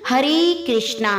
हरे कृष्णा।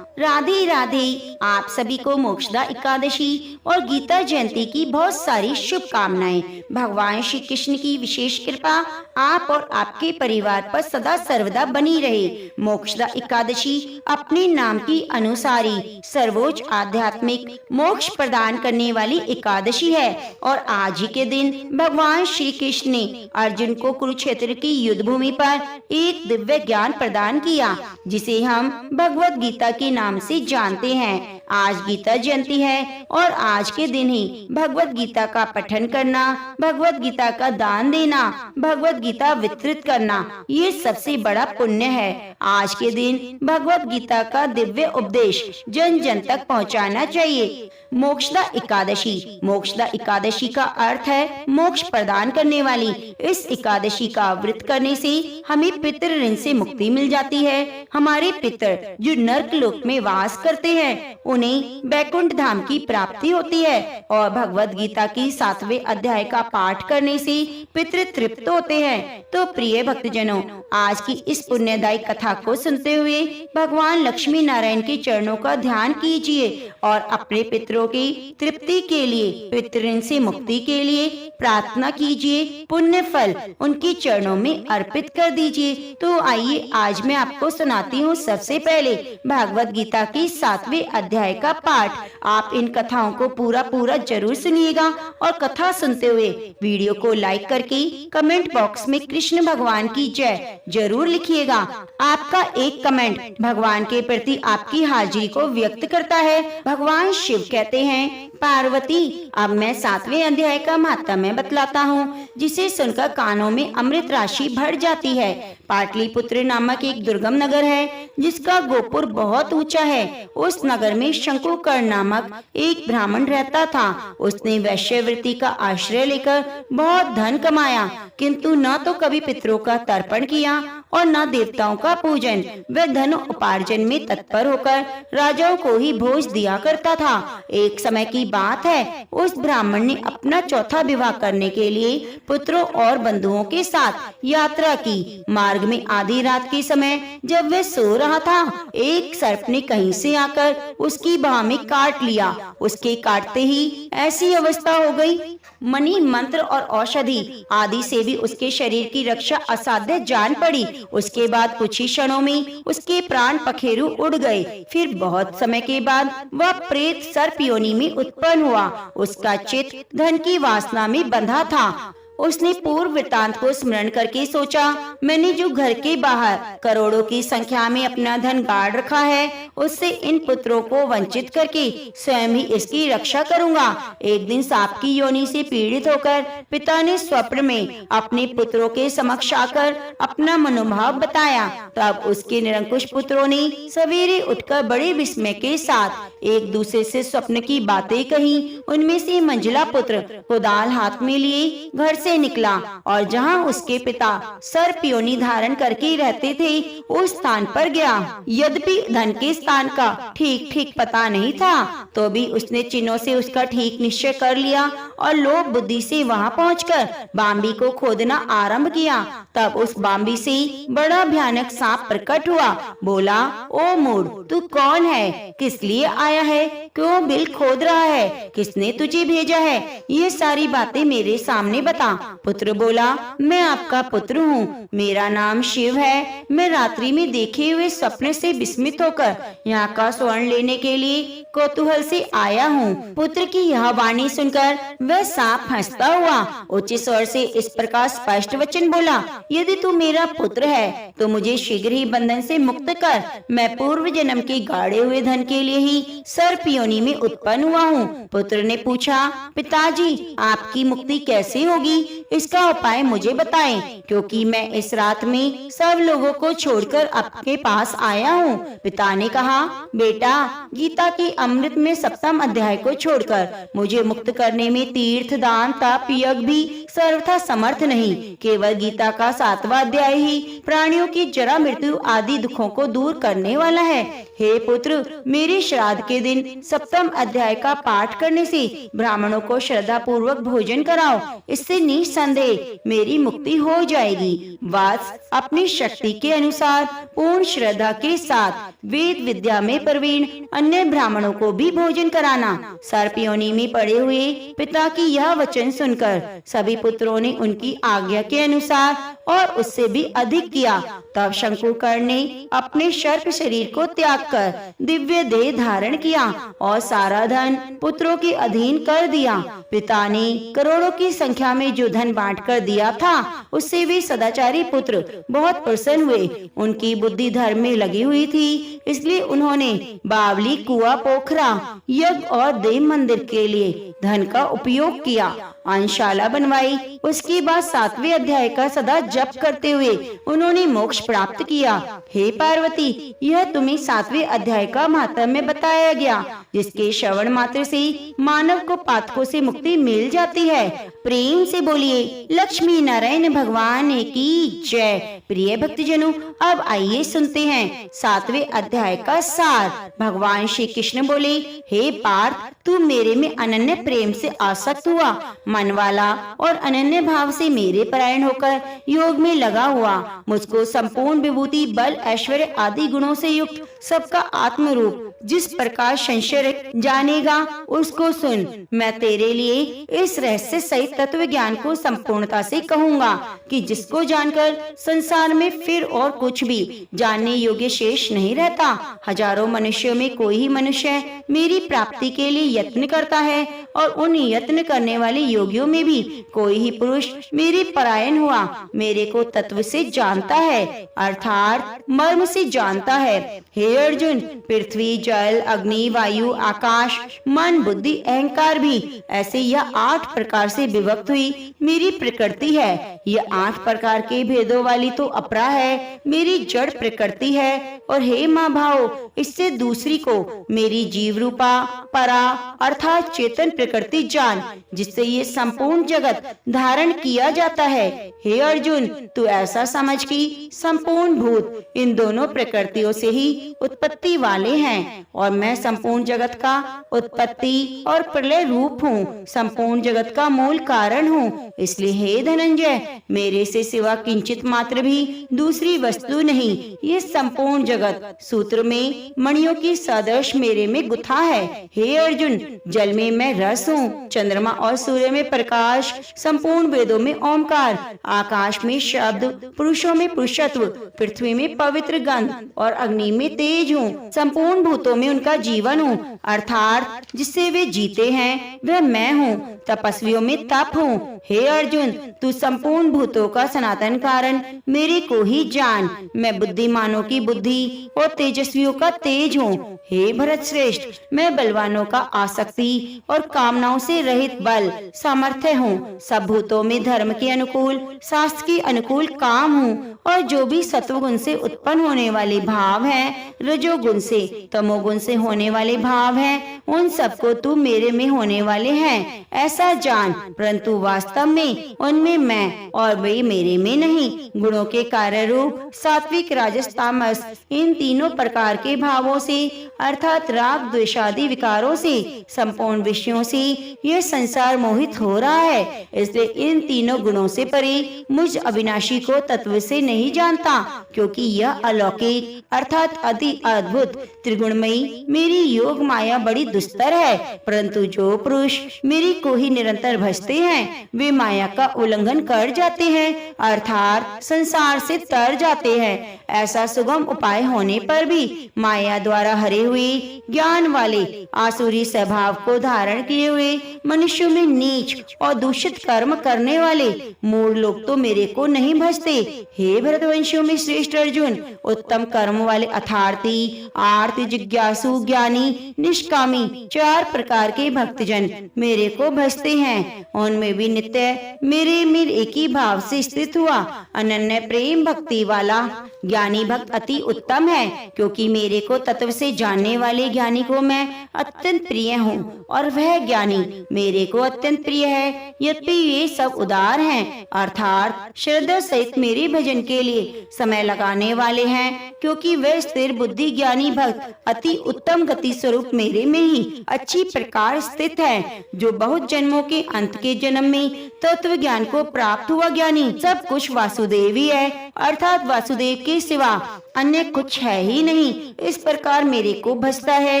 राधे राधे। आप सभी को मोक्षदा एकादशी और गीता जयंती की बहुत सारी शुभकामनाएं। भगवान श्री कृष्ण की विशेष कृपा आप और आपके परिवार पर सदा सर्वदा बनी रहे। मोक्षदा एकादशी अपने नाम की अनुसारी सर्वोच्च आध्यात्मिक मोक्ष प्रदान करने वाली एकादशी है और आज ही के दिन भगवान श्री कृष्ण ने अर्जुन को कुरुक्षेत्र की युद्ध भूमि पर एक दिव्य ज्ञान प्रदान किया, जिसे हम भगवत गीता के नाम से जानते हैं। आज गीता जयंती है और आज के दिन ही भगवत गीता का पठन करना, भगवत गीता का दान देना, भगवत गीता वितरित करना, ये सबसे बड़ा पुण्य है। आज के दिन भगवत गीता का दिव्य उपदेश जन जन तक पहुंचाना चाहिए। मोक्षदा एकादशी। मोक्षदा एकादशी का अर्थ है मोक्ष प्रदान करने वाली। इस एकादशी का व्रत करने से हमें पितृ ऋण से मुक्ति मिल जाती है। हमारे पितर जो नर्क लोक में वास करते हैं उन्हें बैकुंठ धाम की प्राप्ति होती है और भगवत गीता की 7वें अध्याय का पाठ करने से पितृ तृप्त होते हैं। तो प्रिय भक्तजनों, आज की इस पुण्यदायी कथा को सुनते हुए भगवान लक्ष्मी नारायण के चरणों का ध्यान कीजिए और अपने पितरों की तृप्ति के लिए, पितृ ऋण से मुक्ति के लिए प्रार्थना कीजिए। पुण्य फल उनके चरणों में अर्पित कर दीजिए। तो आइए आज मैं आपको सुनाती हूँ सबसे पहले भागवत गीता की 7वें अध्याय का पाठ। आप इन कथाओं को पूरा जरूर सुनिएगा और कथा सुनते हुए वीडियो को लाइक करके कमेंट बॉक्स में कृष्ण भगवान की जय जरूर लिखिएगा। आपका एक कमेंट भगवान के प्रति आपकी हाजिरी को व्यक्त करता है। भगवान शिव कहते हैं, पार्वती, अब मैं 7वें अध्याय का महात्म्य बतलाता हूँ, जिसे सुनकर कानों में अमृत राशि भर जाती है। पाटलिपुत्र नामक एक दुर्गम नगर है जिसका गोपुर बहुत ऊंचा है। उस नगर में शंकुकर्ण नामक एक ब्राह्मण रहता था। उसने वैश्यवृत्ति का आश्रय लेकर बहुत धन कमाया, किंतु न तो कभी पितरों का तर्पण किया और न देवताओं का पूजन। वह धन उपार्जन में तत्पर होकर राजाओं को ही भोज दिया करता था। एक समय की बात है, उस ब्राह्मण ने अपना चौथा विवाह करने के लिए पुत्रों और बंधुओं के साथ यात्रा की। मार्ग में आधी रात के समय जब वह सो रहा था, एक सर्प ने कहीं से आकर उसकी बाह में काट लिया। उसके काटते ही ऐसी अवस्था हो गई, मणि मंत्र और औषधि आदि से भी उसके शरीर की रक्षा असाध्य जान पड़ी। उसके बाद कुछ ही क्षणों में उसके प्राण पखेरु उड़ गए। फिर बहुत समय के बाद वह प्रेत सर्प योनि में उत्पन्न हुआ। उसका चित्त धन की वासना में बंधा था। उसने पूर्व वृतांत को स्मरण करके सोचा, मैंने जो घर के बाहर करोड़ों की संख्या में अपना धन गाड़ रखा है, उससे इन पुत्रों को वंचित करके स्वयं ही इसकी रक्षा करूंगा। एक दिन सांप की योनि से पीड़ित होकर पिता ने स्वप्न में अपने पुत्रों के समक्ष आकर अपना मनोभाव बताया। तब उसके निरंकुश पुत्रों ने सवेरे उठकर बड़े विस्मय के साथ एक दूसरे से स्वप्न की बातें कही। उनमें से मंझला पुत्र कुदाल हाथ में लिए घर से निकला और जहां उसके पिता सर्प योनि धारण करके रहते थे, उस स्थान पर गया। यद्यपि धन के स्थान का ठीक पता नहीं था, तो भी उसने चिन्हों से उसका ठीक निश्चय कर लिया और लोभ बुद्धि से वहां पहुंचकर बाम्बी को खोदना आरंभ किया। तब उस बाम्बी से बड़ा भयानक सांप प्रकट हुआ। बोला, ओ मूढ़, तू कौन है? किस लिए आया है? क्यों बिल खोद रहा है? किसने तुझे भेजा है? ये सारी बातें मेरे सामने बता। पुत्र बोला, मैं आपका पुत्र हूँ, मेरा नाम शिव है। मैं रात्रि में देखे हुए स्वप्न से विस्मित होकर यहाँ का स्वर्ण लेने के लिए कौतूहल से आया हूँ। पुत्र की यह वाणी सुनकर वह सांप हंसता हुआ उच्च स्वर से इस प्रकार स्पष्ट वचन बोला, यदि तू मेरा पुत्र है तो मुझे शीघ्र ही बंधन से मुक्त कर। मैं पूर्व जन्म के गाड़े हुए धन के लिए ही सर्प योनि में उत्पन्न हुआ हूँ। पुत्र ने पूछा, पिताजी, आपकी मुक्ति कैसे होगी? इसका उपाय मुझे बताएं, क्योंकि मैं इस रात में सब लोगों को छोड़कर आपके पास आया हूँ। पिता ने कहा, बेटा, गीता के अमृत में 7वां अध्याय को छोड़कर मुझे मुक्त करने में तीर्थ, दान, तप, यज्ञ भी सर्वथा समर्थ नहीं। केवल गीता का 7वां अध्याय ही प्राणियों की जरा मृत्यु आदि दुखों को दूर करने वाला है। हे पुत्र, मेरे श्राद्ध के दिन सप्तम अध्याय का पाठ करने से ब्राह्मणों को श्रद्धा पूर्वक भोजन कराओ, इससे निसंदेह मेरी मुक्ति हो जाएगी। वत्स, अपनी शक्ति के अनुसार पूर्ण श्रद्धा के साथ वेद विद्या में प्रवीण अन्य ब्राह्मणों को भी भोजन कराना। सर्प योनि में पड़े हुए पिता की यह वचन सुनकर सभी पुत्रों ने उनकी आज्ञा के अनुसार और उससे भी अधिक किया। तब शंकुकर्ण ने अपने सर्प शरीर को त्याग कर दिव्य देह धारण किया और सारा धन पुत्रों के अधीन कर दिया। पिता ने करोड़ों की संख्या में जो धन बांट कर दिया था, उससे वे सदाचारी पुत्र बहुत प्रसन्न हुए। उनकी बुद्धि धर्म में लगी हुई थी, इसलिए उन्होंने बावली, कुआं, पोखरा, यज्ञ और देव मंदिर के लिए धन का उपयोग किया, अंशाला बनवाई। उसके बाद 7वें अध्याय का सदा जप करते हुए उन्होंने मोक्ष प्राप्त किया। हे पार्वती, यह तुम्हें 7वें अध्याय का महात्म्य बताया गया, जिसके श्रवण मात्र से मानव को पातकों से मुक्ति मिल जाती है। प्रेम से बोलिए लक्ष्मी नारायण भगवान की जय। प्रिय भक्तजनों, अब आइए सुनते हैं 7वें अध्याय का सार। भगवान श्री कृष्ण बोले, हे पार्थ, तू मेरे में अनन्य प्रेम से आसक्त हुआ, मन वाला और अनन्य भाव से मेरे परायण होकर योग में लगा हुआ। मुझको संपूर्ण विभूति, बल, ऐश्वर्य आदि गुणों से युक्त सबका आत्म रूप जिस प्रकार संशय जानेगा उसको सुन। मैं तेरे लिए इस रहस्य सहित तत्व ज्ञान को संपूर्णता से कहूँगा कि जिसको जानकर संसार में फिर और कुछ भी जानने योग्य शेष नहीं रहता। हजारों मनुष्यों में कोई ही मनुष्य मेरी प्राप्ति के लिए यत्न करता है और उन यत्न करने वाले योगियों में भी कोई ही पुरुष मेरे परायण हुआ मेरे को तत्व से जानता है, अर्थात मर्म से जानता है। हे अर्जुन, पृथ्वी, जल, अग्नि, वायु, आकाश, मन, बुद्धि, अहंकार भी ऐसे यह 8 प्रकार से विभक्त हुई मेरी प्रकृति है। यह 8 प्रकार के भेदों वाली तो अपरा है, मेरी जड़ प्रकृति है। और हे माँ भाव, इससे दूसरी को मेरी जीव रूपा परा अर्थात चेतन प्रकृति जान, जिससे ये संपूर्ण जगत धारण किया जाता है। हे अर्जुन, तू ऐसा समझ कि संपूर्ण भूत इन दोनों प्रकृतियों से ही उत्पत्ति वाले हैं और मैं संपूर्ण जगत का उत्पत्ति और प्रलय रूप हूँ, संपूर्ण जगत का मूल कारण हूँ। इसलिए हे धनंजय, मेरे से सिवा किंचित मात्र भी दूसरी वस्तु नहीं। ये संपूर्ण जगत सूत्र में मणियों की सदृश मेरे में गुथा है। हे अर्जुन, जल में मैं रस हूँ, चंद्रमा और सूर्य में प्रकाश, संपूर्ण वेदों में ओमकार, आकाश में शब्द, पुरुषों में पुरुषत्व, पृथ्वी में पवित्र गंध और अग्नि में तेज हूँ। संपूर्ण भूतों में उनका जीवन हूँ, अर्थात जिससे वे जीते हैं वह मैं हूँ। तपस्वियों में तप हूँ। हे अर्जुन, तू संपूर्ण भूतों का सनातन कारण मेरे को ही जान। मैं बुद्धिमानों की बुद्धि और तेजस्वियों का तेज हूँ। हे भरत श्रेष्ठ, मैं बलवानों का आसक्ति और कामनाओं से रहित बल सामर्थ्य हूँ। सब भूतों में धर्म के अनुकूल, शास्त्र के अनुकूल काम हूँ और जो भी सत्वगुण से उत्पन्न होने वाले भाव हैं, रजोगुण से, तमोगुण से होने वाले भाव हैं, उन सबको तू मेरे में होने वाले हैं ऐसा जान। परंतु वास्तव में उनमें मैं और वे मेरे में नहीं। गुणों के कार्य रूप सात्विक, राजस, तामस इन तीनों प्रकार के भावों से अर्थात राग, द्वेषादि विकारों से, संपूर्ण विषयों से यह संसार मोहित हो रहा है। इसलिए इन तीनों गुणों से परे मुझ अविनाशी को तत्व से नहीं जानता, क्योंकि यह अलौकिक अर्थात अति अद्भुत त्रिगुणमयी मेरी योग माया बड़ी दुस्तर है। परंतु जो पुरुष मेरी को ही निरंतर भजते हैं वे माया का उल्लंघन कर जाते हैं, अर्थात संसार से तर जाते हैं। ऐसा सुगम उपाय होने पर भी माया द्वारा हरे हुए ज्ञान वाले आसुरी स्वभाव को धारण किए हुए मनुष्यों में नीच और दूषित कर्म करने वाले मूढ़ लोग तो मेरे को नहीं भजते। हे भरतवंशियों में श्रेष्ठ अर्जुन, उत्तम कर्म वाले अर्थार्थी, आर्त, जिज्ञासु, ज्ञानी, निष्कामी 4 प्रकार के भक्तजन मेरे को भजते हैं। उनमें भी नित्य मेरे में एक ही भाव से स्थित हुआ अनन्य प्रेम भक्ति वाला ज्ञानी ज्ञानी भक्त अति उत्तम है, क्योंकि मेरे को तत्व से जानने वाले ज्ञानी को मैं अत्यंत प्रिय हूँ और वह ज्ञानी मेरे को अत्यंत प्रिय है। यद्यपि ये सब उदार हैं, अर्थात श्रद्धा सहित मेरे भजन के लिए समय लगाने वाले हैं, क्योंकि वह स्थिर बुद्धि ज्ञानी भक्त अति उत्तम गति स्वरूप मेरे में ही अच्छी प्रकार स्थित है, जो बहुत जन्मों के अंत के जन्म में तत्व ज्ञान को प्राप्त हुआ ज्ञानी सब कुछ वासुदेव ही है, अर्थात वासुदेव के सिवा अन्य कुछ है ही नहीं। इस प्रकार मेरे को भजता है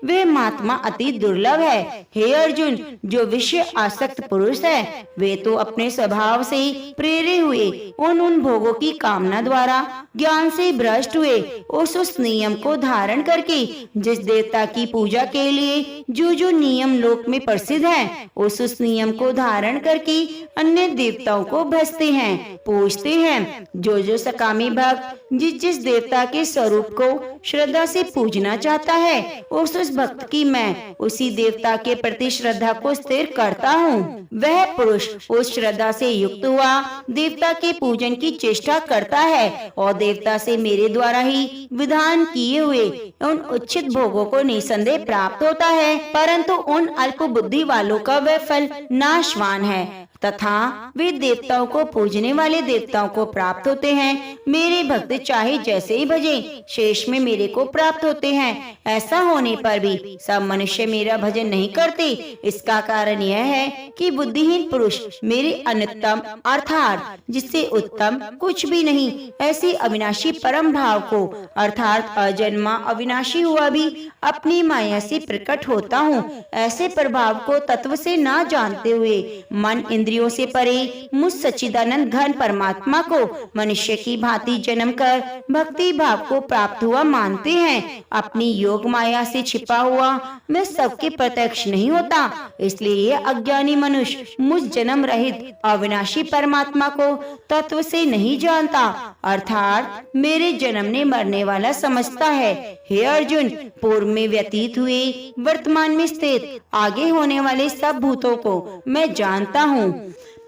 वह महात्मा अति दुर्लभ है। हे अर्जुन, जो विषय आसक्त पुरुष है वे तो अपने स्वभाव से प्रेरे हुए उन भोगों की कामना द्वारा ज्ञान से भ्रष्ट हुए उस नियम को धारण करके जिस देवता की पूजा के लिए जो नियम लोक में प्रसिद्ध है उस नियम को धारण करके अन्य देवताओं को भजते हैं, पूजते हैं। जो सकामी भक्त जिस देवता के स्वरूप को श्रद्धा से पूजना चाहता है उस भक्त की मैं उसी देवता के प्रति श्रद्धा को स्थिर करता हूँ। वह पुरुष उस श्रद्धा से युक्त हुआ देवता के पूजन की चेष्टा करता है और देवता से मेरे द्वारा ही विधान किए हुए उन उचित भोगों को निसंदेह प्राप्त होता है, परंतु उन अल्प बुद्धि वालों का वह फल नाशवान है तथा वे देवताओं को पूजने वाले देवताओं को प्राप्त होते हैं। मेरे भक्त चाहे जैसे ही भजे शेष में मेरे को प्राप्त होते हैं। ऐसा होने पर भी सब मनुष्य मेरा भजन नहीं करते। इसका कारण यह है कि बुद्धिहीन पुरुष मेरे अनुत्तम अर्थात जिससे उत्तम कुछ भी नहीं ऐसे अविनाशी परम भाव को अर्थात अजन्मा अविनाशी हुआ भी अपनी माया से प्रकट होता हूँ ऐसे प्रभाव को तत्व से ना जानते हुए मन इंद्रियों से परे मुझ सच्चिदानंद घन परमात्मा को मनुष्य की भांति जन्म कर भक्ति भाव को प्राप्त हुआ मानते हैं। अपनी योग माया से छिपा हुआ मैं सबके प्रत्यक्ष नहीं होता, इसलिए ये अज्ञानी मनुष्य मुझ जन्म रहित अविनाशी परमात्मा को तत्व से नहीं जानता, अर्थात मेरे जन्मने मरने वाला समझता है। हे अर्जुन, पूर्व में व्यतीत हुए वर्तमान में स्थित आगे होने वाले सब भूतों को मैं जानता हूँ,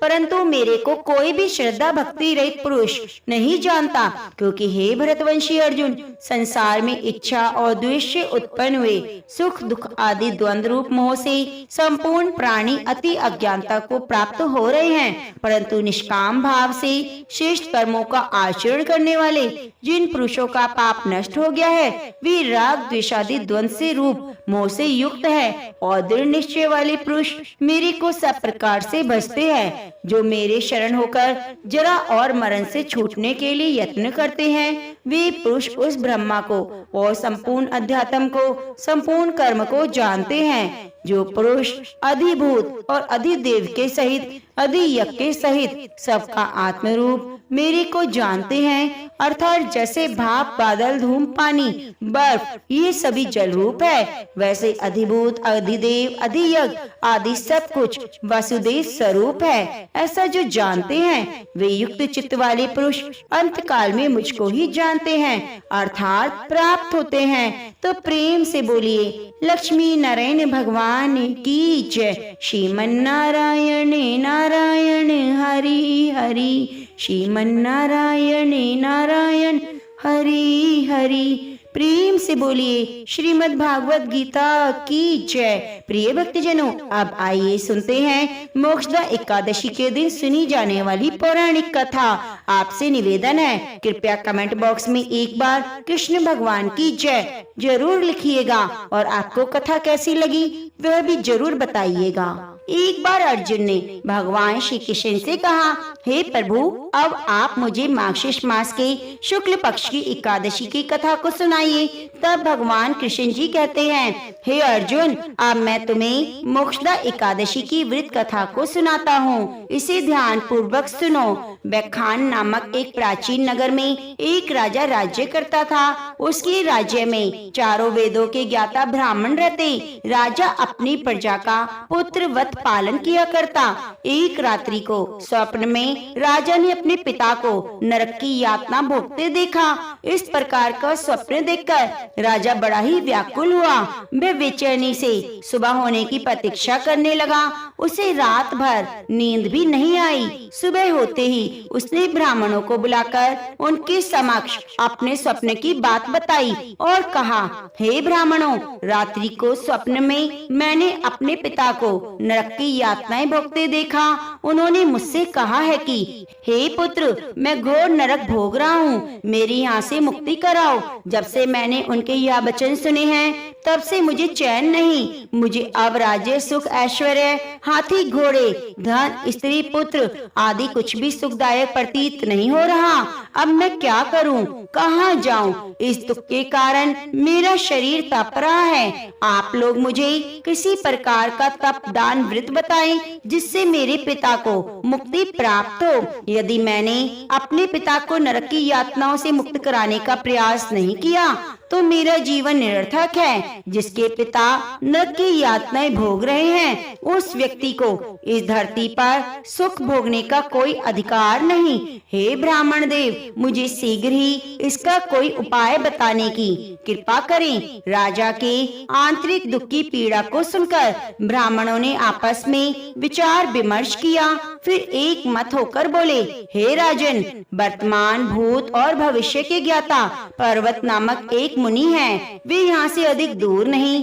परंतु मेरे को कोई भी श्रद्धा भक्ति रहित पुरुष नहीं जानता, क्योंकि हे भरतवंशी अर्जुन, संसार में इच्छा और द्वेष से उत्पन्न हुए सुख दुख आदि द्वंद्व रूप मोह से संपूर्ण प्राणी अति अज्ञानता को प्राप्त हो रहे हैं, परंतु निष्काम भाव से श्रेष्ठ कर्मों का आचरण करने वाले जिन पुरुषों का पाप नष्ट हो गया है वे राग द्वेषादि द्वंद्व से रूप मोह से युक्त है और दृढ़ निश्चय वाले पुरुष मेरे को सब प्रकार से भजते हैं। जो मेरे शरण होकर जरा और मरण से छूटने के लिए यत्न करते हैं वे पुरुष उस ब्रह्मा को और संपूर्ण अध्यात्म को संपूर्ण कर्म को जानते हैं। जो पुरुष अधिभूत और अधिदेव के सहित अधियज्ञ के सहित सबका आत्मरूप मेरे को जानते हैं, अर्थात जैसे भाप बादल धूम पानी बर्फ ये सभी जल रूप है, वैसे अधिभूत अधिदेव अधियज्ञ आदि सब कुछ वासुदेव स्वरूप है। ऐसा जो जानते हैं वे युक्त चित्त वाले पुरुष अंत काल में मुझको ही जानते हैं, अर्थात प्राप्त होते हैं। तो प्रेम से बोलिए लक्ष्मी नारायण भगवान की जय। श्रीमन नारायण नारायण हरि हरि, श्रीमन नारायण नारायण हरि हरि। प्रेम से बोलिए श्रीमद् भागवत गीता की जय। प्रिय भक्तजनों, अब आइए सुनते हैं मोक्षदा एकादशी के दिन सुनी जाने वाली पौराणिक कथा। आपसे निवेदन है कृपया कमेंट बॉक्स में एक बार कृष्ण भगवान की जय जरूर लिखिएगा और आपको कथा कैसी लगी वह भी जरूर बताइएगा। एक बार अर्जुन ने भगवान श्री कृष्ण से कहा, हे प्रभु, अब आप मुझे मार्गशीर्ष मास के शुक्ल पक्ष की एकादशी की कथा को सुनाइए। तब भगवान कृष्ण जी कहते हैं, हे अर्जुन, अब मैं तुम्हें मोक्षदा एकादशी की व्रत कथा को सुनाता हूँ। इसे ध्यान पूर्वक सुनो। बैखान नामक एक प्राचीन नगर में एक राजा राज्य करता था। उसके राज्य में चारों वेदों के ज्ञाता ब्राह्मण रहते। राजा अपनी प्रजा का पुत्र वत पालन किया करता। एक रात्रि को स्वप्न में राजा ने अपने पिता को नरक की यातना भोगते देखा। इस प्रकार का स्वप्न देखकर राजा बड़ा ही व्याकुल हुआ। वह बेचैनी से सुबह होने की प्रतीक्षा करने लगा। उसे रात भर नींद भी नहीं आई। सुबह होते ही उसने ब्राह्मणों को बुलाकर उनके समक्ष अपने स्वप्न की बात बताई और कहा, हे ब्राह्मणों, रात्रि को स्वप्न में मैंने अपने पिता को नरक की यातनाएं भोगते देखा। उन्होंने मुझसे कहा है कि हे पुत्र, मैं घोर नरक भोग रहा हूँ, मेरी यहाँ से मुक्ति कराओ। जब से मैंने उनके यह वचन सुने हैं तब से मुझे चैन नहीं। मुझे अब राज्य, सुख, ऐश्वर्य, हाथी, घोड़े, धन, स्त्री, पुत्र आदि कुछ भी सुखदायक प्रतीत नहीं हो रहा। अब मैं क्या करूं, कहाँ जाऊं? इस दुख के कारण मेरा शरीर तप रहा है। आप लोग मुझे किसी प्रकार का तप दान व्रत बताएं जिससे मेरे पिता को मुक्ति प्राप्त हो। यदि मैंने अपने पिता को नरक की यातनाओं से मुक्त कराने का प्रयास नहीं किया तो मेरा जीवन निरर्थक है। जिसके पिता नरक की यातनाएं भोग रहे हैं उस व्यक्ति को इस धरती पर सुख भोगने का कोई अधिकार नहीं। हे ब्राह्मण देव, मुझे शीघ्र ही इसका कोई उपाय बताने की कृपा करें। राजा के आंतरिक दुख की पीड़ा को सुनकर ब्राह्मणों ने आपस में विचार विमर्श किया। फिर एक मत होकर बोले, हे राजन, वर्तमान, भूत और भविष्य के ज्ञाता पर्वत नामक एक मुनि है। वे यहाँ से अधिक दूर नहीं।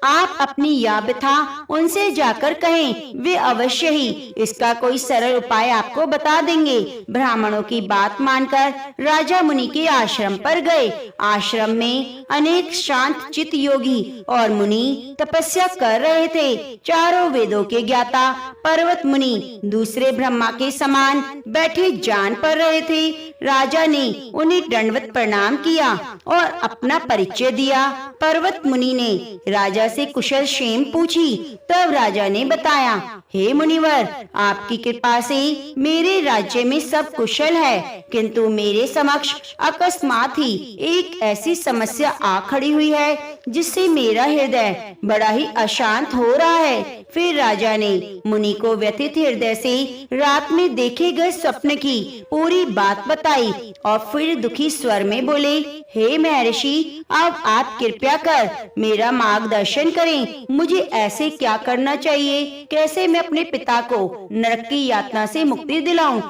आप अपनी यह व्यथा उनसे जाकर कहें, वे अवश्य ही इसका कोई सरल उपाय आपको बता देंगे। ब्राह्मणों की बात मानकर राजा मुनि के आश्रम पर गए। आश्रम में अनेक शांत चित्त योगी और मुनि तपस्या कर रहे थे। चारों वेदों के ज्ञाता पर्वत मुनि दूसरे ब्रह्मा के समान बैठे जान पड़ रहे थे। राजा ने उन्हें दंडवत प्रणाम किया और अपना परिचय दिया। पर्वत मुनि ने राजा से कुशल क्षेम पूछी। तब राजा ने बताया, हे मुनिवर, आपकी कृपा से मेरे राज्य में सब कुशल है, किंतु मेरे समक्ष अकस्मात ही एक ऐसी समस्या आ खड़ी हुई है जिससे मेरा हृदय बड़ा ही अशांत हो रहा है। फिर राजा ने मुनि को व्यथित हृदय से रात में देखे गए स्वप्न की पूरी बात बताई और फिर दुखी स्वर में बोले, हे महर्षि, अब आप कृपया कर मेरा मार्गदर्शन करें। मुझे ऐसे क्या करना चाहिए? कैसे मैं अपने पिता को नरक की यातना से मुक्ति दिलाऊं?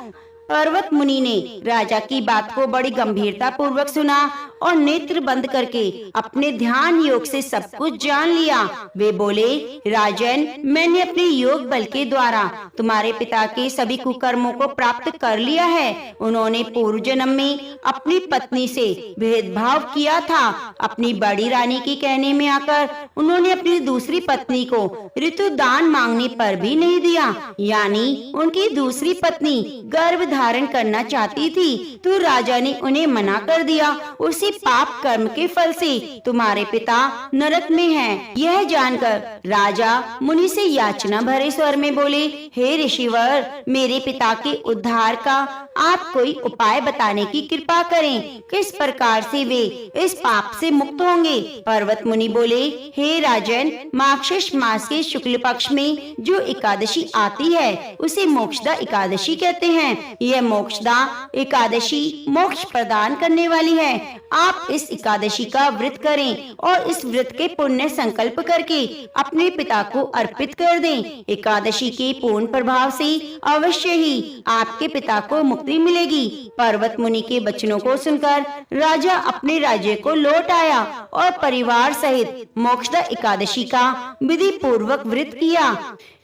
पर्वत मुनि ने राजा की बात को बड़ी गंभीरता पूर्वक सुना और नेत्र बंद करके अपने ध्यान योग से सब कुछ जान लिया। वे बोले, राजन, मैंने अपने योग बल के द्वारा तुम्हारे पिता के सभी कुकर्मों को प्राप्त कर लिया है। उन्होंने पूर्व जन्म में अपनी पत्नी से भेदभाव किया था। अपनी बड़ी रानी के कहने में आकर उन्होंने अपनी दूसरी पत्नी को ऋतु दान मांगने पर भी नहीं दिया, यानी उनकी दूसरी पत्नी गर्भ धारण करना चाहती थी तो राजा ने उन्हें मना कर दिया। उसी पाप कर्म के फल से तुम्हारे पिता नरक में हैं। यह जानकर राजा मुनि से याचना भरे स्वर में बोले, हे ऋषिवर, मेरे पिता के उद्धार का आप कोई उपाय बताने की कृपा करें। किस प्रकार से वे इस पाप से मुक्त होंगे? पर्वत मुनि बोले, हे राजन, मार्गशीर्ष मास के शुक्ल पक्ष में जो एकादशी आती है उसे मोक्षदा एकादशी कहते हैं। यह मोक्षदा एकादशी मोक्ष प्रदान करने वाली है। आप इस एकादशी का व्रत करें और इस व्रत के पुण्य संकल्प करके अपने पिता को अर्पित कर दें। एकादशी के पूर्ण प्रभाव से अवश्य ही आपके पिता को मुक्ति मिलेगी। पर्वत मुनि के वचनों को सुनकर राजा अपने राज्य को लौट आया और परिवार सहित मोक्षदा एकादशी का विधि पूर्वक व्रत किया।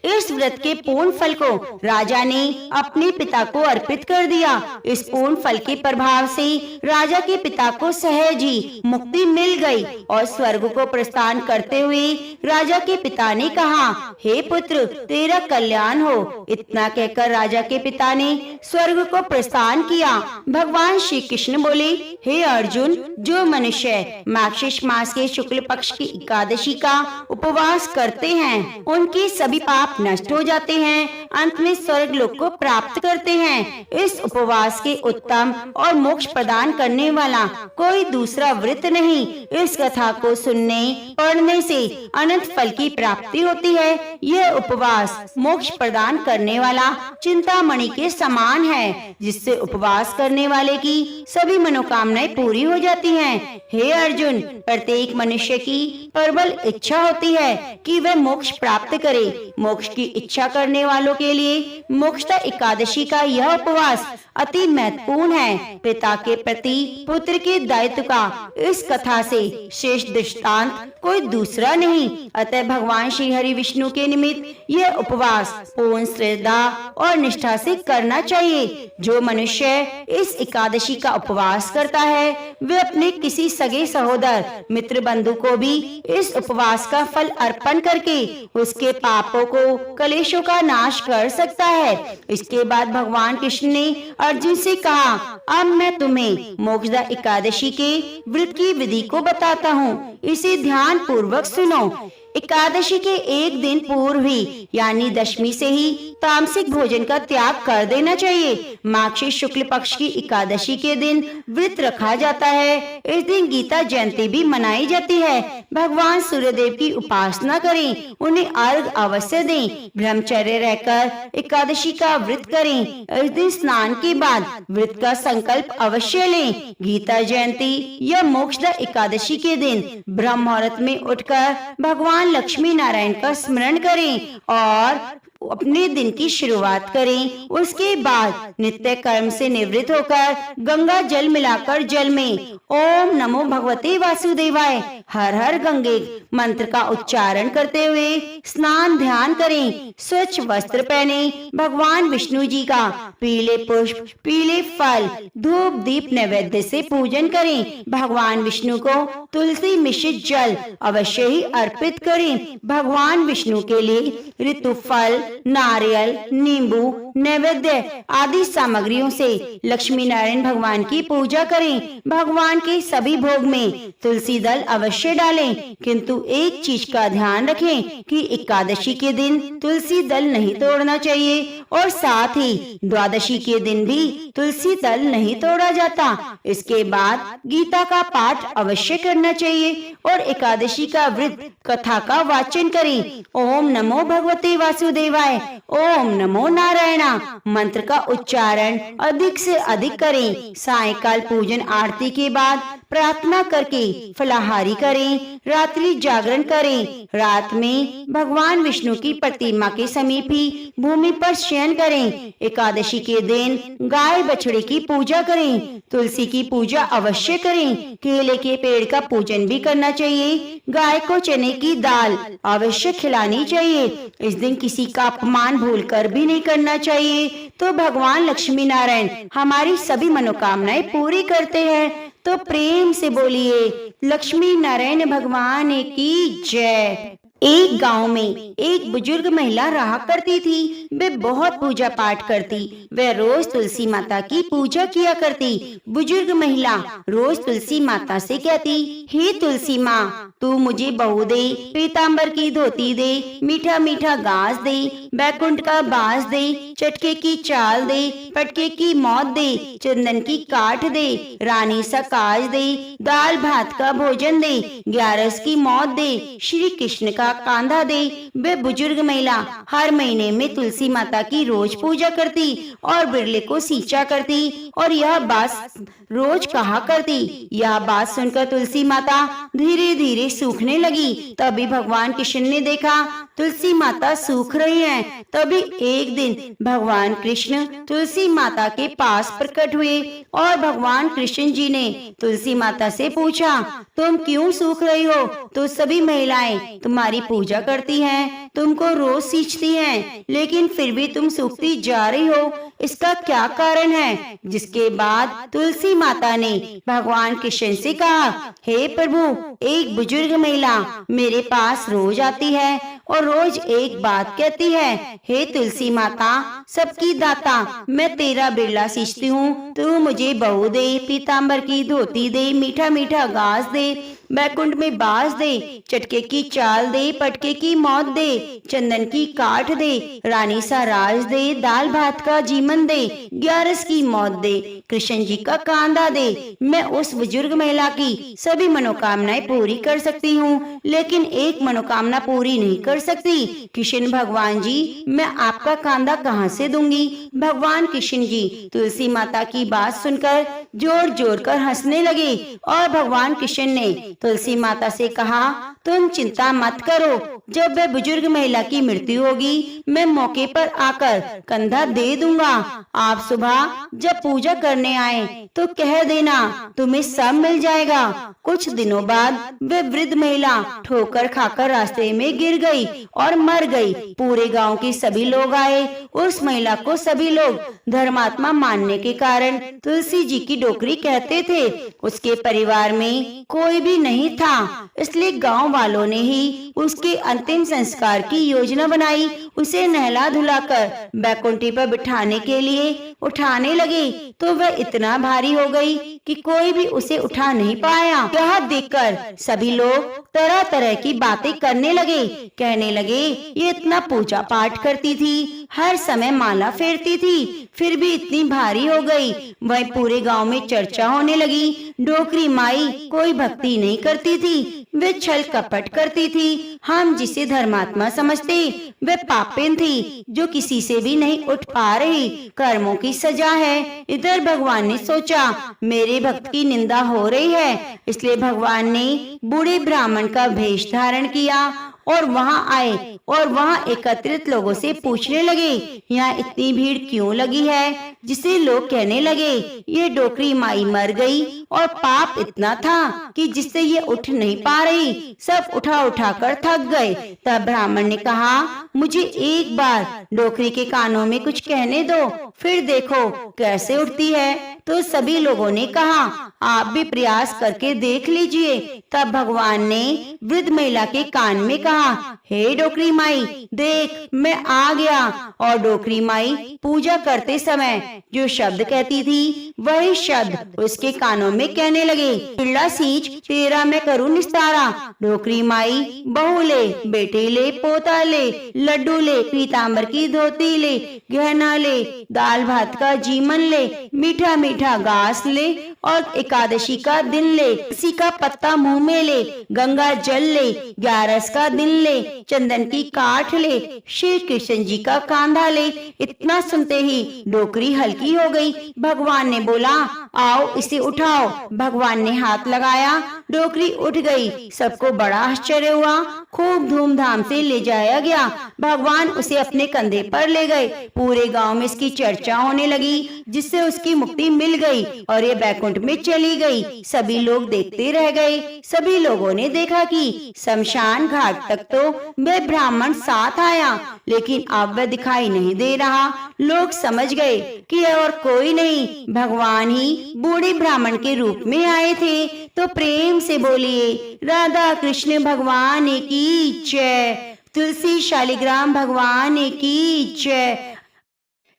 इस व्रत के पूर्ण फल को राजा ने अपने पिता को अर्पित कर दिया। इस पूर्ण फल के प्रभाव से राजा के पिता को सहज ही मुक्ति मिल गई और स्वर्ग को प्रस्थान करते हुए राजा के पिता ने कहा, हे पुत्र, तेरा कल्याण हो। इतना कहकर राजा के पिता ने स्वर्ग को प्रस्थान किया। भगवान श्री कृष्ण बोले, हे अर्जुन, जो मनुष्य मार्गशीर्ष मास के शुक्ल पक्ष की एकादशी का उपवास करते हैं उनके सभी पाप नष्ट हो जाते हैं अंत में स्वर्ग लोक को प्राप्त करते हैं। इस उपवास के उत्तम और मोक्ष प्रदान करने वाला कोई दूसरा व्रत नहीं। इस कथा को सुनने पढ़ने से अनंत फल की प्राप्ति होती है। यह उपवास मोक्ष प्रदान करने वाला चिंतामणि के समान है, जिससे उपवास करने वाले की सभी मनोकामनाएं पूरी हो जाती हैं। हे अर्जुन, प्रत्येक मनुष्य की प्रबल इच्छा होती है कि वह मोक्ष प्राप्त करे। मोक्ष की इच्छा करने वालों के लिए मोक्षदा एकादशी का यह उपवास अति महत्वपूर्ण है। पिता के प्रति पुत्र के दायित्व का इस कथा से श्रेष्ठ दृष्टांत कोई दूसरा नहीं। अतः भगवान श्री हरि विष्णु के निमित्त यह उपवास पूर्ण श्रद्धा और निष्ठा से करना चाहिए। जो मनुष्य इस एकादशी का उपवास करता है, वे अपने किसी सगे सहोदर मित्र बंधु को भी इस उपवास का फल अर्पण करके उसके पापों को, कलेशों का नाश कर सकता है। इसके बाद भगवान कृष्ण ने अर्जुन से कहा, अब मैं तुम्हें मोक्षदा एकादशी के व्रत की विधि को बताता हूँ, इसे ध्यान पूर्वक सुनो। एकादशी के एक दिन पूर्व ही यानी दशमी से ही तामसिक भोजन का त्याग कर देना चाहिए। माघ शुक्ल पक्ष की एकादशी के दिन व्रत रखा जाता है। इस दिन गीता जयंती भी मनाई जाती है। भगवान सूर्यदेव की उपासना करें, उन्हें अर्घ अवश्य दें, ब्रह्मचर्य रहकर एकादशी का व्रत करें। इस दिन स्नान के बाद व्रत का संकल्प अवश्य लें। गीता जयंती या मोक्षदा एकादशी के दिन ब्रह्म मुहूर्त में उठकर भगवान लक्ष्मी नारायण का स्मरण करें और अपने दिन की शुरुआत करें। उसके बाद नित्य कर्म से निवृत्त होकर गंगा जल मिलाकर जल में ओम नमो भगवते वासुदेवाय हर हर गंगे मंत्र का उच्चारण करते हुए स्नान ध्यान करें। स्वच्छ वस्त्र पहने भगवान विष्णु जी का पीले पुष्प, पीले फल, धूप दीप नैवेद्य से पूजन करें। भगवान विष्णु को तुलसी मिश्रित जल अवश्य ही अर्पित करें। भगवान विष्णु के लिए ऋतु फल, नारियल, नींबू, नैवेद्य आदि सामग्रियों से लक्ष्मी नारायण भगवान की पूजा करें। भगवान के सभी भोग में तुलसी दल अवश्य डालें, किंतु एक चीज का ध्यान रखें कि एकादशी के दिन तुलसी दल नहीं तोड़ना चाहिए और साथ ही द्वादशी के दिन भी तुलसी दल नहीं तोड़ा जाता। इसके बाद गीता का पाठ अवश्य करना चाहिए और एकादशी का व्रत कथा का वाचन करें। ओम नमो भगवते वासुदेवाय, ओम नमो नारायणा मंत्र का उच्चारण अधिक से अधिक करें। सायंकाल पूजन आरती के बाद प्रार्थना करके फलाहारी करें। रात्रि जागरण करें। रात में भगवान विष्णु की प्रतिमा के समीप ही भूमि पर शयन करें। एकादशी के दिन गाय बछड़े की पूजा करें। तुलसी की पूजा अवश्य करें। केले के पेड़ का पूजन भी करना चाहिए। गाय को चने की दाल अवश्य खिलानी चाहिए। इस दिन किसी का अपमान भूलकर भी नहीं करना चाहिए। तो भगवान लक्ष्मी नारायण हमारी सभी मनोकामनाएं पूरी करते हैं। तो प्रेम से बोलिए लक्ष्मी नारायण भगवान की जय। एक गांव में एक बुजुर्ग महिला रहा करती थी। वे बहुत पूजा पाठ करती। वह रोज तुलसी माता की पूजा किया करती। बुजुर्ग महिला रोज तुलसी माता से कहती, हे तुलसी माँ, तू मुझे बहू दे, पीताम्बर की धोती दे, मीठा मीठा घास दे, बैकुंठ का बांस दे, चटके की चाल दे, पटके की मौत दे, चंदन की काठ दे, रानी सा काज दे, दाल भात का भोजन दे, ग्यारस की मौत दे, श्री कृष्ण का कांधा दे। वे बुजुर्ग महिला हर महीने में तुलसी माता की रोज पूजा करती और बिरले को सींचा करती और यह बात रोज कहा करती। यह बात सुनकर तुलसी माता धीरे धीरे सूखने लगी। तभी भगवान कृष्ण ने देखा तुलसी माता सूख रही हैं। तभी एक दिन भगवान कृष्ण तुलसी माता के पास प्रकट हुए और भगवान कृष्ण जी ने तुलसी माता से पूछा, तुम क्यों सूख रही हो? तो सभी महिलाएं तुम्हारी पूजा करती हैं, तुमको रोज सींचती हैं, लेकिन फिर भी तुम सूखती जा रही हो, इसका क्या कारण है? जिसके बाद तुलसी माता ने भगवान कृष्ण से कहा, हे प्रभु, एक बुजुर्ग महिला मेरे पास रोज आती है और रोज एक बात कहती है, हे तुलसी माता, सबकी दाता, मैं तेरा बिरला सींचती हूँ, तू मुझे बहू दे, पीताम्बर की धोती दे, मीठा मीठा घास दे, बैकुंठ में बास दे, चटके की चाल दे, पटके की मौत दे, चंदन की काठ दे, रानी सा राज दे, दाल भात का जीवन दे, 11 की मौत दे, कृष्ण जी का कांधा दे। मैं उस बुजुर्ग महिला की सभी मनोकामनाएं पूरी कर सकती हूँ, लेकिन एक मनोकामना पूरी नहीं कर सकती। कृष्ण भगवान जी, मैं आपका कांधा कहाँ से दूंगी? भगवान कृष्ण जी तुलसी माता की बात सुनकर जोर जोर कर हंसने लगे और भगवान कृष्ण ने तुलसी माता से कहा, तुम चिंता मत करो, जब वह बुजुर्ग महिला की मृत्यु होगी मैं मौके पर आकर कंधा दे दूंगा। आप सुबह जब पूजा करने आए तो कह देना, तुम्हें सब मिल जाएगा। कुछ दिनों बाद वह वृद्ध महिला ठोकर खाकर रास्ते में गिर गई और मर गई। पूरे गांव के सभी लोग आए। उस महिला को सभी लोग धर्मात्मा मानने के कारण तुलसी जी की डोकरी कहते थे। उसके परिवार में कोई भी नहीं था, इसलिए गांव वालों ने ही उसके अंतिम संस्कार की योजना बनाई। उसे नहला धुलाकर बैकुंठी पर बिठाने के लिए उठाने लगे तो वह इतना भारी हो गई कि कोई भी उसे उठा नहीं पाया। यह देखकर सभी लोग तरह तरह की बातें करने लगे। कहने लगे, ये इतना पूजा पाठ करती थी, हर समय माला फेरती थी, फिर भी इतनी भारी हो गई। वह पूरे गांव में चर्चा होने लगी। डोकरी माई कोई भक्ति नहीं करती थी, वे छल कपट करती थी। हम जिसे धर्मात्मा समझते वे पापिन थी, जो किसी से भी नहीं उठ पा रही। कर्मों की सजा है। इधर भगवान ने सोचा, मेरे भक्त की निंदा हो रही है, इसलिए भगवान ने बूढ़े ब्राह्मण का वेश धारण किया और वहां आए और वहां एकत्रित लोगों से पूछने लगे, यहाँ इतनी भीड़ क्यों लगी है? जिसे लोग कहने लगे, ये डोकरी माई मर गई और पाप इतना था कि जिससे ये उठ नहीं पा रही। सब उठा उठा कर थक गए। तब ब्राह्मण ने कहा, मुझे एक बार डोकरी के कानों में कुछ कहने दो, फिर देखो कैसे उठती है। तो सभी लोगों ने कहा, आप भी प्रयास करके देख लीजिए। तब भगवान ने वृद्ध महिला के कान में कहा, हे डोकरी माई, देख मैं आ गया। और डोकरी माई पूजा करते समय जो शब्द कहती थी वही शब्द उसके कानों में कहने लगे, पिल्ला सींच तेरा मैं करूँ निस्तारा। डोकरी माई, बहू ले, बेटे ले, पोता ले, लड्डू ले, पीतांबर की धोती ले, गहना ले, दाल भात का जीवन ले, मीठा मीठा घास ले और एकादशी का दिन ले, किसी का पत्ता मुंह में ले, गंगा जल ले, 11 का दिन ले, चंदन की काठ ले, श्री कृष्ण जी का कांधा ले। इतना सुनते ही डोकरी हल्की हो गई। भगवान ने बोला, आओ इसे उठाओ। भगवान ने हाथ लगाया, डोकरी उठ गई। सबको बड़ा आश्चर्य हुआ। खूब धूमधाम से ले जाया गया। भगवान उसे अपने कंधे पर ले गए। पूरे गांव में इसकी चर्चा होने लगी, जिससे उसकी मुक्ति मिल गई और ये बैकुंठ में चली गई। सभी लोग देखते रह गए। सभी लोगों ने देखा कि शमशान घाट तक तो वह ब्राह्मण साथ आया, लेकिन अब वह दिखाई नहीं दे रहा। लोग समझ गए कि और कोई नहीं, भगवान ही बूढ़े ब्राह्मण के रूप में आए थे। तो प्रेम से बोलिए, राधा कृष्ण भगवान की जय, तुलसी शालिग्राम भगवान की जय।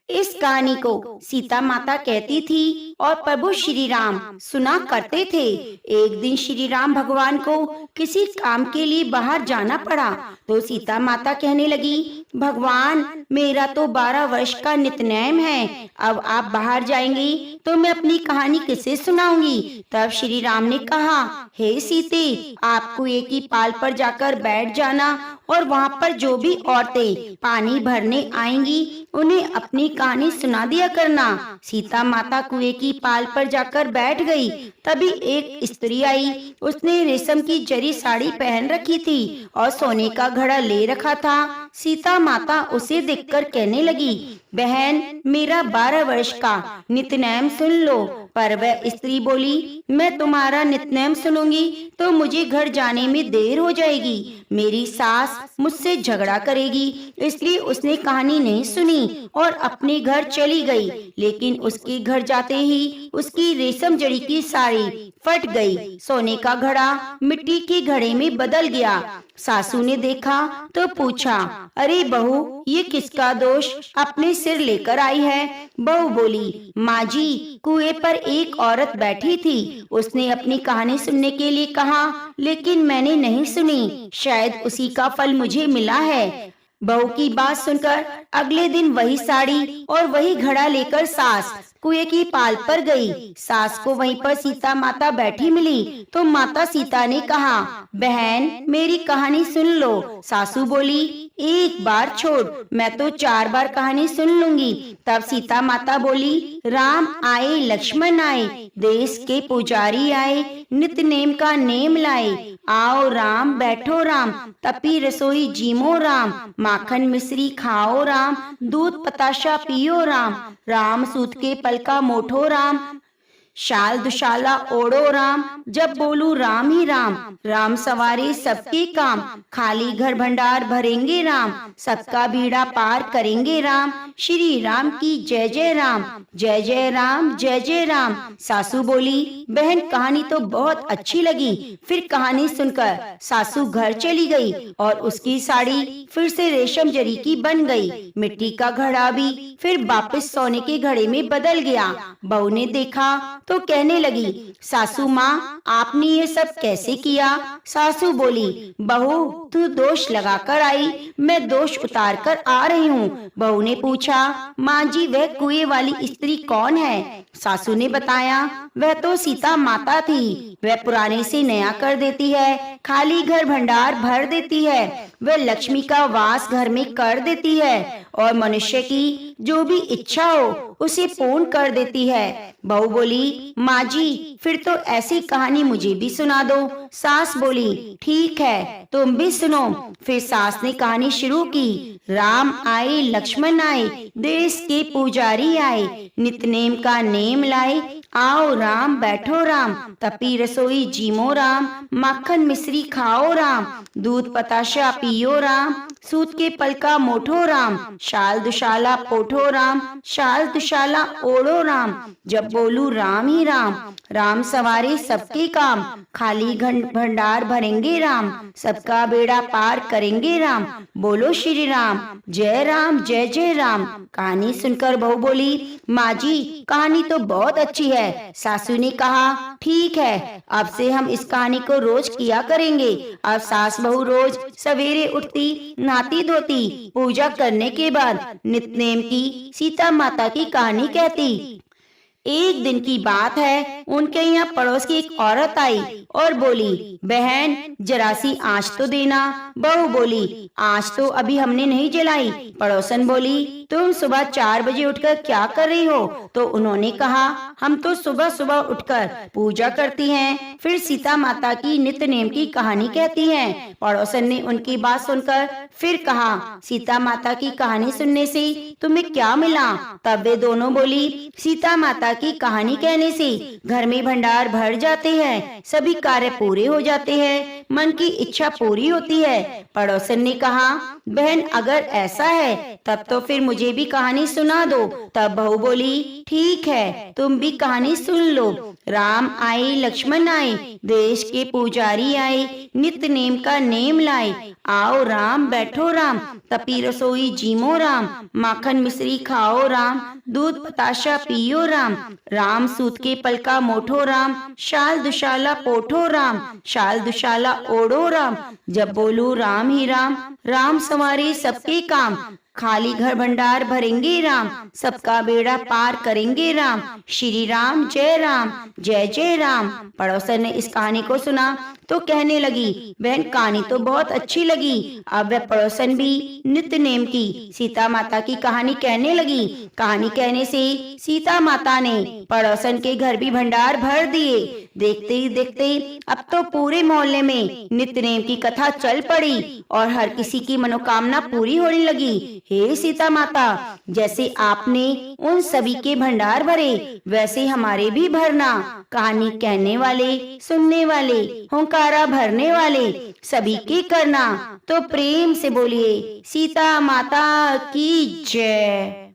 इस कहानी को सीता माता कहती थी और प्रभु श्री राम सुना करते थे। एक दिन श्री राम भगवान को किसी काम के लिए बाहर जाना पड़ा तो सीता माता कहने लगी, भगवान मेरा तो 12 वर्ष का नित्यनेम है, अब आप बाहर जाएंगी तो मैं अपनी कहानी किसे सुनाऊंगी? तब श्री राम ने कहा, हे सीते, आप कुएं की पाल पर जाकर बैठ जाना और वहाँ पर जो भी औरतें पानी भरने आएंगी उन्हें अपनी कहानी सुना दिया करना। सीता माता कुएं की पाल पर जाकर बैठ गई। तभी एक स्त्री आई। उसने रेशम की जरी साड़ी पहन रखी थी और सोने का घड़ा ले रखा था। सीता माता उसे देखकर कहने लगी, बहन मेरा 12 वर्ष का नित्यनेम सुन लो। पर वह स्त्री बोली, मैं तुम्हारा नित्यनेम सुनूंगी तो मुझे घर जाने में देर हो जाएगी, मेरी सास मुझसे झगड़ा करेगी। इसलिए उसने कहानी नहीं सुनी और अपने घर चली गई। लेकिन उसके घर जाते ही उसकी रेशम जड़ी की साड़ी फट गई। सोने का घड़ा मिट्टी के घड़े में बदल गया। सासू ने देखा तो पूछा, अरे बहू, ये किसका दोष अपने सिर लेकर आई है? बहू बोली, माँ जी, कुएं पर एक औरत बैठी थी। उसने अपनी कहानी सुनने के लिए कहा, लेकिन मैंने नहीं सुनी। शायद उसी का फल मुझे मिला है। बहू की बात सुनकर अगले दिन वही साड़ी और वही घड़ा लेकर सास कुएं की पाल पर गई। सास को वहीं पर सीता माता बैठी मिली तो माता सीता ने कहा, बहन, मेरी कहानी सुन लो। सासू बोली, एक बार छोड़, मैं तो 4 बार कहानी सुन लूंगी। तब सीता माता बोली, राम आए लक्ष्मण आए, देश के पुजारी आए, नित नेम का नेम लाए। आओ राम, बैठो राम, तपी रसोई जीमो राम, माखन मिश्री खाओ राम, दूध पताशा पियो राम, राम सूत के पल का मोठो राम, शाल दुशाला ओढ़ो राम, जब बोलू राम ही राम, राम सवारे सबके काम, खाली घर भंडार भरेंगे राम, सबका बीड़ा पार करेंगे राम, श्री राम की जय जय राम, जय जय राम, जय जय राम। सासू बोली, बहन, कहानी तो बहुत अच्छी लगी। फिर कहानी सुनकर सासू घर चली गई और उसकी साड़ी फिर से रेशम जरी की बन गई। मिट्टी का घड़ा भी फिर वापस सोने के घड़े में बदल गया। बहू ने देखा तो कहने लगी, सासू माँ, आपने ये सब कैसे किया? सासू बोली, बहू, तू दोष लगाकर आई, मैं दोष उतार कर आ रही हूँ। बहू ने पूछा, माँ जी, वह कुएं वाली स्त्री कौन है? सासू ने बताया, वह तो सीता माता थी। वह पुराने से नया कर देती है, खाली घर भंडार भर देती है, वह लक्ष्मी का वास घर में कर देती है और मनुष्य की जो भी इच्छा हो उसे पूर्ण कर देती है। बहू बोली, माँ जी, फिर तो ऐसी कहानी मुझे भी सुना दो। सास बोली, ठीक है, तुम भी सुनो। फिर सास ने कहानी शुरू की। राम आए लक्ष्मण आए, देश के पुजारी आए, नित नेम का नेम लाए। आओ राम, बैठो राम, तपी रसोई जीमो राम, माखन मिश्री खाओ राम, दूध पताशा पियो राम, सूत के पल का मोठो राम, शाल दुशाला पोठो राम, शाल दुशाला ओढ़ो राम, जब बोलू राम ही राम, राम सवारे सबके काम, खाली भंडार भरेंगे राम, सबका बेड़ा पार करेंगे राम, बोलो श्री राम, जय जय राम। कहानी सुनकर बहू बोली, माँ जी, कहानी तो बहुत अच्छी है। सासू ने कहा, ठीक है, अब से हम इस कहानी को रोज किया करेंगे। अब सास बहू रोज सवेरे उठती, नहाती धोती, पूजा करने के बाद नित्य की सीता माता की कहानी कहती। एक दिन की बात है, उनके यहाँ पड़ोस की एक औरत आई और बोली, बहन, जरा सी आँच तो देना। बहू बोली, आँच तो अभी हमने नहीं जलाई। पड़ोसन बोली, तुम सुबह 4 बजे उठकर क्या कर रही हो? तो उन्होंने कहा, हम तो सुबह सुबह उठकर पूजा करती हैं, फिर सीता माता की नित्य नेम की कहानी कहती हैं। पड़ोसन ने उनकी बात सुनकर फिर कहा, सीता माता की कहानी सुनने से तुम्हें क्या मिला? तब वे दोनों बोली, सीता माता की कहानी कहने से घर में भंडार भर जाते हैं, सभी कार्य पूरे हो जाते हैं, मन की इच्छा पूरी होती है। पड़ोसन ने कहा, बहन, अगर ऐसा है तब तो फिर मुझे भी कहानी सुना दो। तब बहू बोली, ठीक है, तुम भी कहानी सुन लो। राम आए लक्ष्मण आए, देश के पुजारी आए, नित्य नेम का नेम लाए। आओ राम, बैठो राम, तपी रसोई जीमो राम, माखन मिश्री खाओ राम, दूध पताशा पियो राम, राम सूत के पल का मोठो राम, शाल दुशाला पोठो राम, शाल दुशाला ओढ़ो राम, जब बोलू राम ही राम, राम सवारे सबके काम, खाली घर भंडार भरेंगे राम, सबका बेड़ा पार करेंगे राम, श्री राम, जय जय राम। पड़ोसन ने इस कहानी को सुना तो कहने लगी, बहन, कहानी तो बहुत अच्छी लगी। अब वह पड़ोसन भी नित्य नेम की सीता माता की कहानी कहने लगी। कहानी कहने से सीता माता ने पड़ोसन के घर भी भंडार भर दिए। देखते ही देखते अब तो पूरे मोहल्ले में नित्य नेम की कथा चल पड़ी और हर किसी की मनोकामना पूरी होने लगी। हे सीता माता, जैसे आपने उन सभी के भंडार भरे, वैसे हमारे भी भरना। कहानी कहने वाले, सुनने वाले, हुंकारा भरने वाले सभी के करना। तो प्रेम से बोलिए, सीता माता की जय।